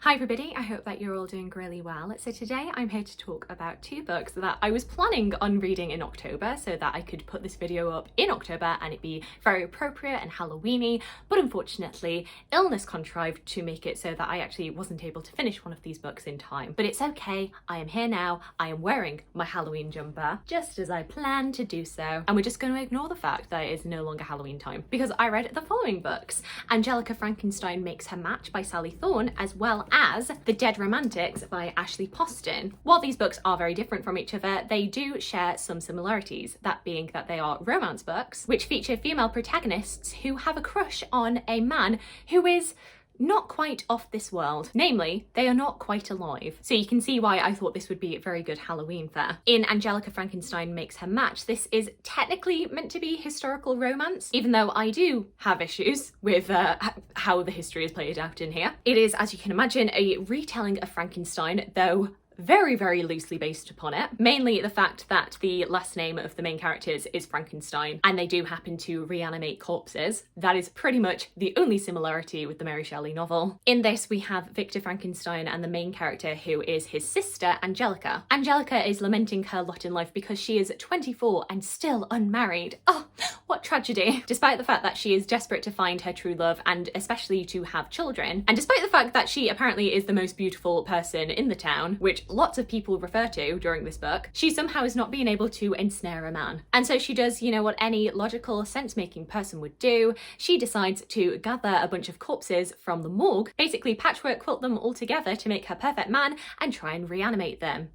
Hi everybody, I hope that you're all doing really well. So today I'm here to talk about two books that I was planning on reading in October so that I could put this video up in October and it be very appropriate and Halloweeny, but unfortunately illness contrived to make it so that I actually wasn't able to finish one of these books in time. But it's okay, I am here now, I am wearing my Halloween jumper just as I planned to do so, and we're just going to ignore the fact that it is no longer Halloween time because I read the following books: Angelika Frankenstein Makes Her Match by Sally Thorne, as well as The Dead Romantics by Ashley Poston. While these books are very different from each other, they do share some similarities, that being that they are romance books which feature female protagonists who have a crush on a man who is not quite off this world. Namely, they are not quite alive. So you can see why I thought this would be a very good Halloween fare. In Angelika Frankenstein Makes Her Match, this is technically meant to be historical romance, even though I do have issues with how the history is played out in here. It is, as you can imagine, a retelling of Frankenstein, though very, very loosely based upon it. Mainly the fact that the last name of the main characters is Frankenstein and they do happen to reanimate corpses. That is pretty much the only similarity with the Mary Shelley novel. In this we have Victor Frankenstein and the main character, who is his sister Angelika. Angelika is lamenting her lot in life because she is 24 and still unmarried. Oh, what tragedy. Despite the fact that she is desperate to find her true love and especially to have children, and despite the fact that she apparently is the most beautiful person in the town, which lots of people refer to during this book, she somehow is not being able to ensnare a man. And so she does, you know, what any logical, sense-making person would do. She decides to gather a bunch of corpses from the morgue, basically patchwork quilt them all together to make her perfect man and try and reanimate them.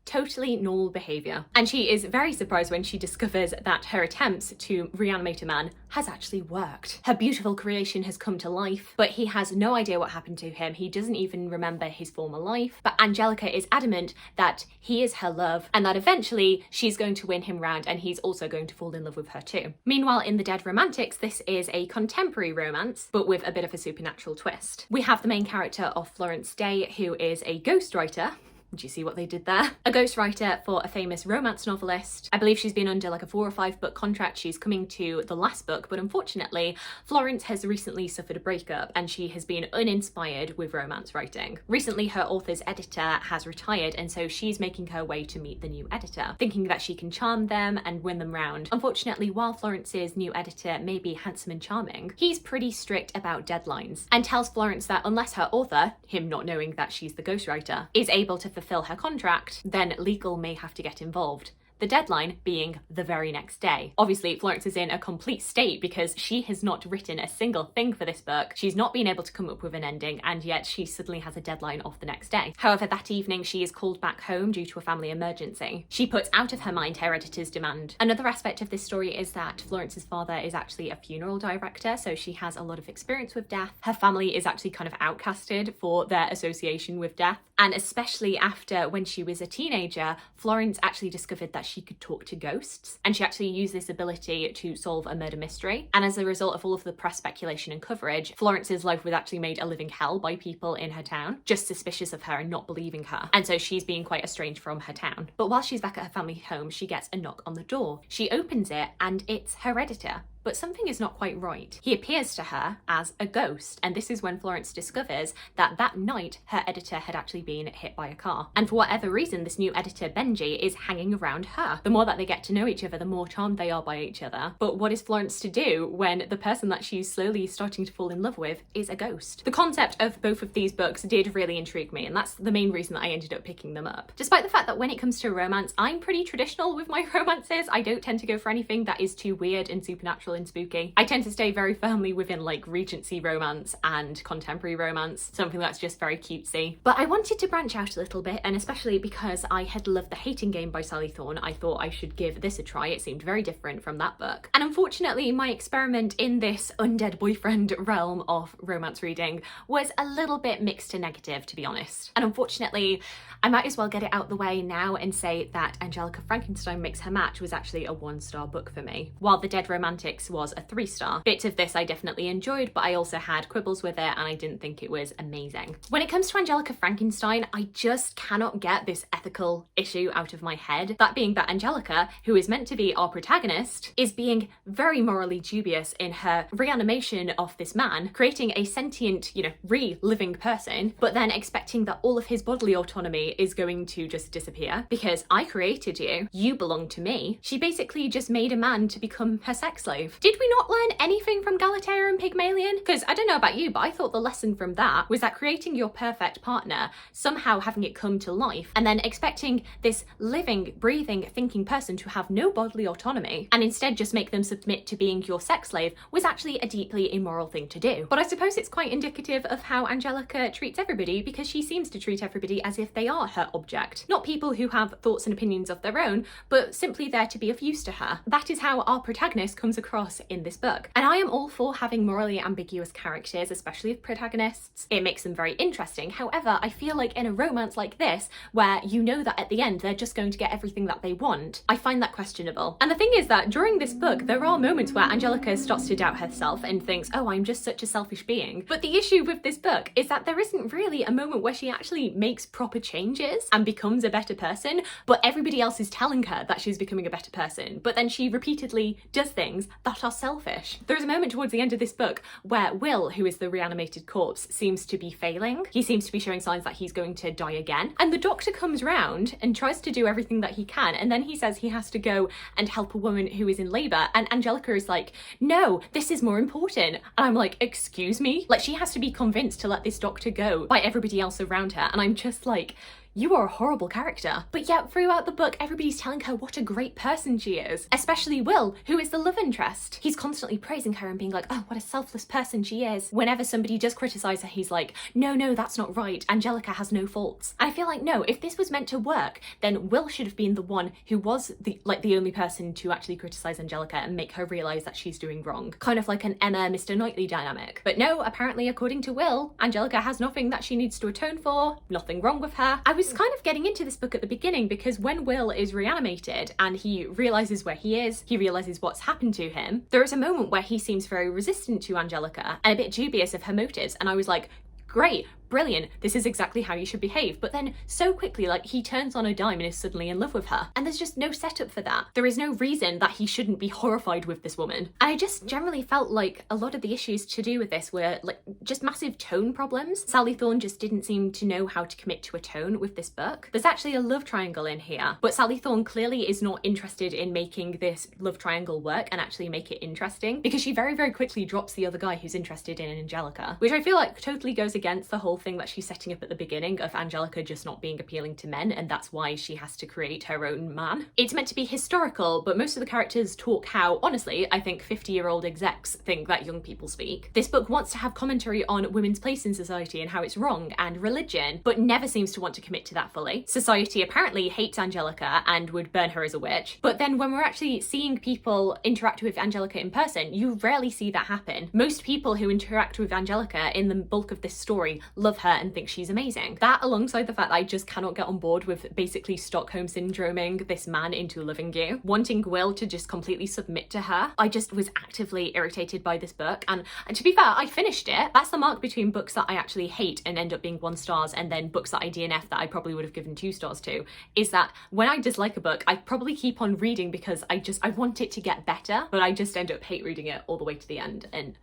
Totally normal behaviour. And she is very surprised when she discovers that her attempts to reanimate a man has actually worked. Her beautiful creation has come to life, but he has no idea what happened to him. He doesn't even remember his former life. But Angelika is adamant that he is her love and that eventually she's going to win him round and he's also going to fall in love with her too. Meanwhile, in The Dead Romantics, this is a contemporary romance, but with a bit of a supernatural twist. We have the main character of Florence Day, who is a ghostwriter. Do you see what they did there? A ghostwriter for a famous romance novelist. I believe she's been under like a 4 or 5 book contract. She's coming to the last book, but unfortunately, Florence has recently suffered a breakup and she has been uninspired with romance writing. Recently, her author's editor has retired, and so she's making her way to meet the new editor, thinking that she can charm them and win them round. Unfortunately, while Florence's new editor may be handsome and charming, he's pretty strict about deadlines and tells Florence that unless her author, him not knowing that she's the ghostwriter, is able to fulfill her contract, then legal may have to get involved. The deadline being the very next day. Obviously, Florence is in a complete state because she has not written a single thing for this book. She's not been able to come up with an ending, and yet she suddenly has a deadline of the next day. However, that evening she is called back home due to a family emergency. She puts out of her mind her editor's demand. Another aspect of this story is that Florence's father is actually a funeral director, so she has a lot of experience with death. Her family is actually kind of outcasted for their association with death, and especially after when she was a teenager, Florence actually discovered that she could talk to ghosts, and she actually used this ability to solve a murder mystery. And as a result of all of the press speculation and coverage, Florence's life was actually made a living hell by people in her town, just suspicious of her and not believing her. And so she's being quite estranged from her town. But while she's back at her family home, she gets a knock on the door. She opens it and it's her editor. But something is not quite right. He appears to her as a ghost, and this is when Florence discovers that that night her editor had actually been hit by a car. And for whatever reason, this new editor, Benji, is hanging around her. The more that they get to know each other, the more charmed they are by each other. But what is Florence to do when the person that she's slowly starting to fall in love with is a ghost? The concept of both of these books did really intrigue me, and that's the main reason that I ended up picking them up. Despite the fact that when it comes to romance, I'm pretty traditional with my romances. I don't tend to go for anything that is too weird and supernatural and spooky. I tend to stay very firmly within like Regency romance and contemporary romance, something that's just very cutesy. But I wanted to branch out a little bit, and especially because I had loved The Hating Game by Sally Thorne, I thought I should give this a try. It seemed very different from that book. And unfortunately, my experiment in this undead boyfriend realm of romance reading was a little bit mixed to negative, to be honest. And unfortunately, I might as well get it out the way now and say that Angelika Frankenstein Makes Her Match was actually a 1-star book for me, while The Dead Romantics 6 was a 3-star. Bits of this I definitely enjoyed, but I also had quibbles with it and I didn't think it was amazing. When it comes to Angelika Frankenstein, I just cannot get this ethical issue out of my head. That being that Angelika, who is meant to be our protagonist, is being very morally dubious in her reanimation of this man, creating a sentient, re-living person, but then expecting that all of his bodily autonomy is going to just disappear because I created you, you belong to me. She basically just made a man to become her sex slave. Did we not learn anything from Galatea and Pygmalion? Because I don't know about you, but I thought the lesson from that was that creating your perfect partner, somehow having it come to life, and then expecting this living, breathing, thinking person to have no bodily autonomy, and instead just make them submit to being your sex slave, was actually a deeply immoral thing to do. But I suppose it's quite indicative of how Angelika treats everybody, because she seems to treat everybody as if they are her object. Not people who have thoughts and opinions of their own, but simply there to be of use to her. That is how our protagonist comes across in this book. And I am all for having morally ambiguous characters, especially as protagonists. It makes them very interesting. However, I feel like in a romance like this, where you know that at the end they're just going to get everything that they want, I find that questionable. And the thing is that during this book, there are moments where Angelika starts to doubt herself and thinks, oh, I'm just such a selfish being. But the issue with this book is that there isn't really a moment where she actually makes proper changes and becomes a better person, but everybody else is telling her that she's becoming a better person. But then she repeatedly does things that are selfish. There's a moment towards the end of this book where Will, who is the reanimated corpse, seems to be failing. He seems to be showing signs that he's going to die again. And the doctor comes round and tries to do everything that he can, and then he says he has to go and help a woman who is in labour, and Angelika is like, no, this is more important. And I'm like, excuse me? Like, she has to be convinced to let this doctor go by everybody else around her, and I'm just like, you are a horrible character. But yet throughout the book, everybody's telling her what a great person she is, especially Will, who is the love interest. He's constantly praising her and being like, oh, what a selfless person she is. Whenever somebody does criticise her, he's like, no, that's not right. Angelika has no faults. And I feel like, no, if this was meant to work, then Will should have been the one who was the only person to actually criticise Angelika and make her realise that she's doing wrong. Kind of like an Emma, Mr. Knightley dynamic. But no, apparently according to Will, Angelika has nothing that she needs to atone for, nothing wrong with her. I was kind of getting into this book at the beginning because when Will is reanimated and he realises where he is, he realises what's happened to him, there is a moment where he seems very resistant to Angelika and a bit dubious of her motives, and I was like, great, brilliant, this is exactly how you should behave. But then so quickly, like, he turns on a dime and is suddenly in love with her. And there's just no setup for that. There is no reason that he shouldn't be horrified with this woman. And I just generally felt like a lot of the issues to do with this were like just massive tone problems. Sally Thorne just didn't seem to know how to commit to a tone with this book. There's actually a love triangle in here, but Sally Thorne clearly is not interested in making this love triangle work and actually make it interesting, because she very, very quickly drops the other guy who's interested in Angelika, which I feel like totally goes against the whole thing that she's setting up at the beginning of Angelika just not being appealing to men, and that's why she has to create her own man. It's meant to be historical, but most of the characters talk how, honestly, I think 50-year-old execs think that young people speak. This book wants to have commentary on women's place in society and how it's wrong, and religion, but never seems to want to commit to that fully. Society apparently hates Angelika and would burn her as a witch, but then when we're actually seeing people interact with Angelika in person, you rarely see that happen. Most people who interact with Angelika in the bulk of this story love her and think she's amazing. That, alongside the fact that I just cannot get on board with basically Stockholm syndroming this man into loving you, wanting Will to just completely submit to her, I just was actively irritated by this book. And to be fair, I finished it. That's the mark between books that I actually hate and end up being 1 stars and then books that I DNF that I probably would have given 2 stars to, is that when I dislike a book, I probably keep on reading because I want it to get better, but I just end up hate reading it all the way to the end. And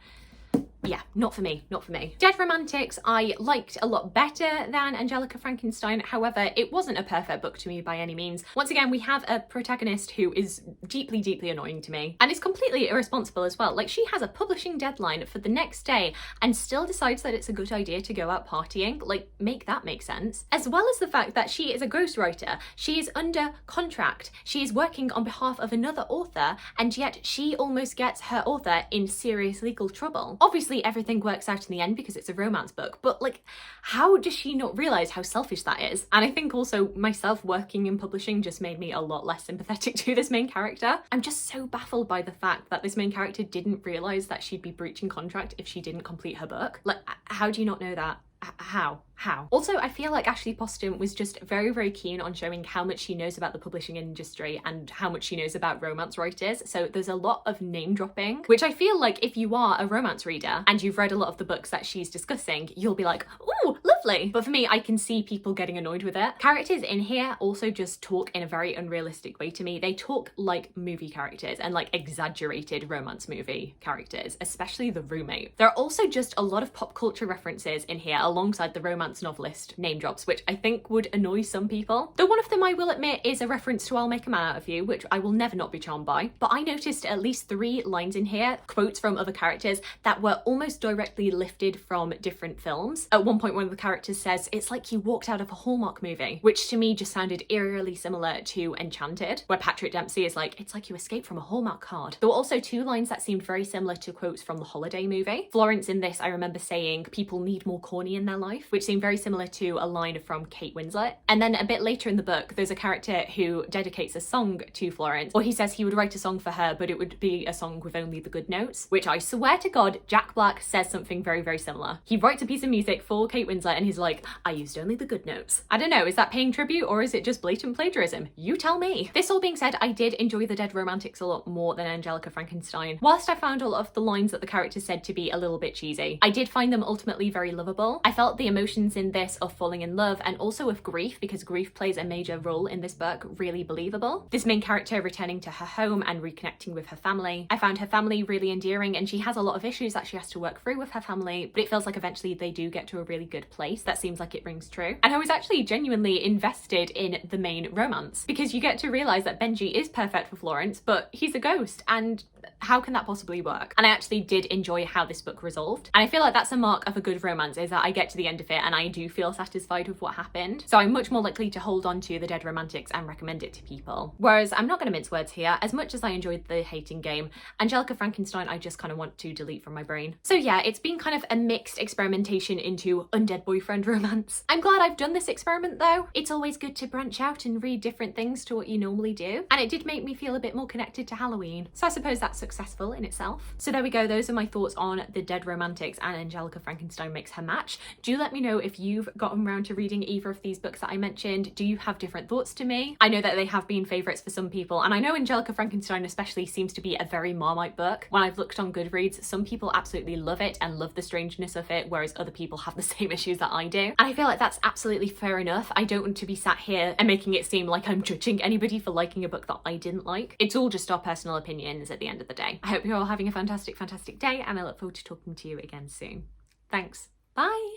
yeah, not for me, not for me. Dead Romantics I liked a lot better than Angelika Frankenstein. However, it wasn't a perfect book to me by any means. Once again, we have a protagonist who is deeply, deeply annoying to me and is completely irresponsible as well. Like, she has a publishing deadline for the next day and still decides that it's a good idea to go out partying. Like, make that make sense. As well as the fact that she is a ghostwriter. She is under contract. She is working on behalf of another author, and yet she almost gets her author in serious legal trouble. Obviously, everything works out in the end because it's a romance book, but like, how does she not realize how selfish that is? And I think also myself working in publishing just made me a lot less sympathetic to this main character. I'm just so baffled by the fact that this main character didn't realize that she'd be breaching contract if she didn't complete her book. Like, how do you not know that? How? How? Also, I feel like Ashley Poston was just very, very keen on showing how much she knows about the publishing industry and how much she knows about romance writers. So there's a lot of name dropping, which I feel like if you are a romance reader and you've read a lot of the books that she's discussing, you'll be like, ooh, lovely. But for me, I can see people getting annoyed with it. Characters in here also just talk in a very unrealistic way to me. They talk like movie characters and like exaggerated romance movie characters, especially the roommate. There are also just a lot of pop culture references in here alongside the romance novelist name drops, which I think would annoy some people. Though one of them, I will admit, is a reference to I'll Make a Man Out of You, which I will never not be charmed by. But I noticed at least 3 lines in here, quotes from other characters, that were almost directly lifted from different films. At one point, one of the characters says, "It's like you walked out of a Hallmark movie," which to me just sounded eerily similar to Enchanted, where Patrick Dempsey is like, "It's like you escaped from a Hallmark card." There were also 2 lines that seemed very similar to quotes from the Holiday movie. Florence in this, I remember saying, "People need more Coynie in their life," which seemed very similar to a line from Kate Winslet. And then a bit later in the book, there's a character who dedicates a song to Florence, or he says he would write a song for her, but it would be a song with only the good notes, which I swear to God, Jack Black says something very, very similar. He writes a piece of music for Kate Winslet and he's like, "I used only the good notes." I don't know, is that paying tribute or is it just blatant plagiarism? You tell me. This all being said, I did enjoy the Dead Romantics a lot more than Angelika Frankenstein. Whilst I found a lot of the lines that the characters said to be a little bit cheesy, I did find them ultimately very lovable. I felt the emotions in this of falling in love and also of grief, because grief plays a major role in this book, really believable. This main character returning to her home and reconnecting with her family. I found her family really endearing, and she has a lot of issues that she has to work through with her family, but it feels like eventually they do get to a really good place. That seems like it rings true. And I was actually genuinely invested in the main romance, because you get to realise that Benji is perfect for Florence, but he's a ghost, and how can that possibly work? And I actually did enjoy how this book resolved. And I feel like that's a mark of a good romance, is that I get to the end of it and I do feel satisfied with what happened. So I'm much more likely to hold on to the Dead Romantics and recommend it to people. Whereas I'm not going to mince words here, as much as I enjoyed the hating game, Angelika Frankenstein I just kind of want to delete from my brain. So yeah, it's been kind of a mixed experimentation into undead boyfriend romance. I'm glad I've done this experiment though. It's always good to branch out and read different things to what you normally do. And it did make me feel a bit more connected to Halloween. So I suppose that's successful in itself. So there we go, those are my thoughts on the Dead Romantics and Angelika Frankenstein Makes Her Match. Do let me know if you've gotten around to reading either of these books that I mentioned. Do you have different thoughts to me? I know that they have been favourites for some people, and I know Angelika Frankenstein especially seems to be a very Marmite book. When I've looked on Goodreads, some people absolutely love it and love the strangeness of it, whereas other people have the same issues that I do. And I feel like that's absolutely fair enough. I don't want to be sat here and making it seem like I'm judging anybody for liking a book that I didn't like. It's all just our personal opinions at the end of the day. I hope you're all having a fantastic, fantastic day, and I look forward to talking to you again soon. Thanks. Bye.